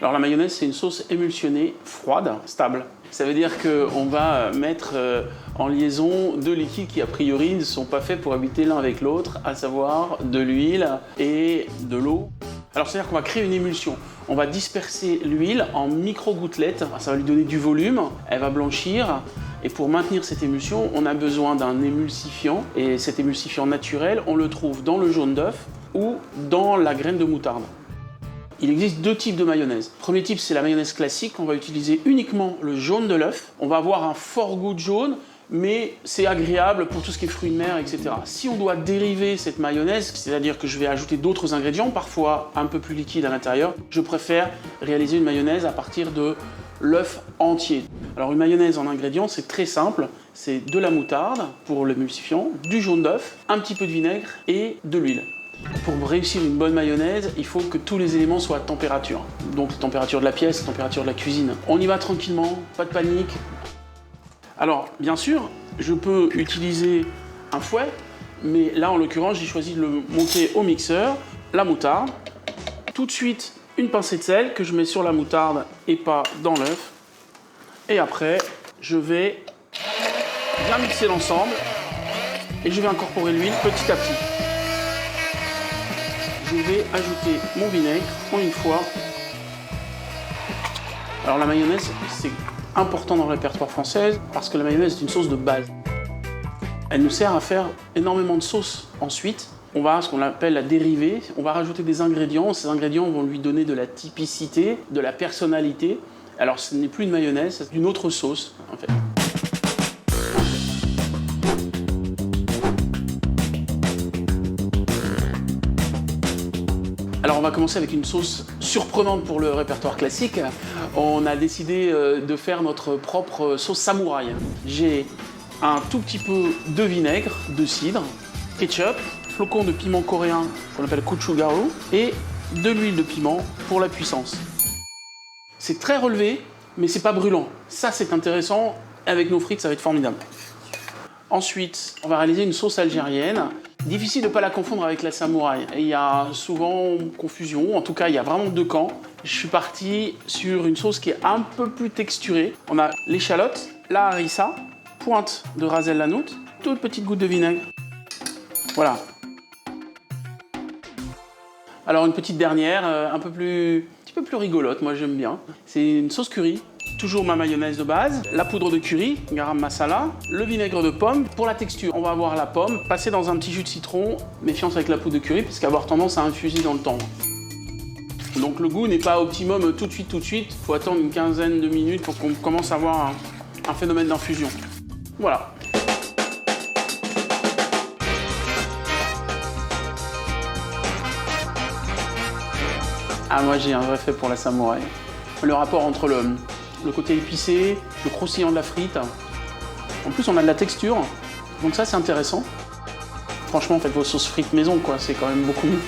Alors la mayonnaise, c'est une sauce émulsionnée, froide, stable. Ça veut dire qu'on va mettre en liaison deux liquides qui a priori ne sont pas faits pour habiter l'un avec l'autre, à savoir de l'huile et de l'eau. Alors c'est-à-dire qu'on va créer une émulsion. On va disperser l'huile en micro-gouttelettes, ça va lui donner du volume, elle va blanchir. Et pour maintenir cette émulsion, on a besoin d'un émulsifiant. Et cet émulsifiant naturel, on le trouve dans le jaune d'œuf ou dans la graine de moutarde. Il existe deux types de mayonnaise. Le premier type, c'est la mayonnaise classique. On va utiliser uniquement le jaune de l'œuf. On va avoir un fort goût de jaune, mais c'est agréable pour tout ce qui est fruits de mer, etc. Si on doit dériver cette mayonnaise, c'est-à-dire que je vais ajouter d'autres ingrédients, parfois un peu plus liquides à l'intérieur, je préfère réaliser une mayonnaise à partir de l'œuf entier. Alors une mayonnaise en ingrédients, c'est très simple. C'est de la moutarde pour l'émulsifiant, du jaune d'œuf, un petit peu de vinaigre et de l'huile. Pour réussir une bonne mayonnaise, il faut que tous les éléments soient à température. Donc la température de la pièce, la température de la cuisine. On y va tranquillement, pas de panique. Alors bien sûr, je peux utiliser un fouet, mais là en l'occurrence, j'ai choisi de le monter au mixeur. La moutarde, tout de suite une pincée de sel que je mets sur la moutarde et pas dans l'œuf. Et après, je vais bien mixer l'ensemble et je vais incorporer l'huile petit à petit. Je vais ajouter mon vinaigre en une fois. Alors la mayonnaise, c'est important dans le répertoire français parce que la mayonnaise est une sauce de base. Elle nous sert à faire énormément de sauces. Ensuite, on va ce qu'on appelle la dérivée. On va rajouter des ingrédients. Ces ingrédients vont lui donner de la typicité, de la personnalité. Alors ce n'est plus une mayonnaise, c'est une autre sauce en fait. Alors on va commencer avec une sauce surprenante pour le répertoire classique. On a décidé de faire notre propre sauce samouraï. J'ai un tout petit peu de vinaigre, de cidre, ketchup, flocons de piment coréen qu'on appelle gochujang et de l'huile de piment pour la puissance. C'est très relevé, mais c'est pas brûlant. Ça c'est intéressant, avec nos frites ça va être formidable. Ensuite, on va réaliser une sauce algérienne. Difficile de ne pas la confondre avec la samouraï. Il y a souvent confusion, en tout cas il y a vraiment deux camps. Je suis parti sur une sauce qui est un peu plus texturée. On a l'échalote, la harissa, pointe de ras el hanout, toute petite goutte de vinaigre. Voilà. Alors une petite dernière, un petit peu plus rigolote, moi j'aime bien. C'est une sauce curry. Toujours ma mayonnaise de base, la poudre de curry, garam masala, le vinaigre de pomme. Pour la texture, on va avoir la pomme passée dans un petit jus de citron. Méfiance avec la poudre de curry, parce qu'elle va avoir tendance à infuser dans le temps. Donc le goût n'est pas optimum tout de suite. Il faut attendre une quinzaine de minutes pour qu'on commence à avoir un phénomène d'infusion. Voilà. Ah, moi j'ai un vrai fait pour la samouraï. Le rapport entre le côté épicé, le croustillant de la frite. En plus, on a de la texture, donc ça c'est intéressant. Franchement, faites vos sauces frites maison, quoi, c'est quand même beaucoup mieux.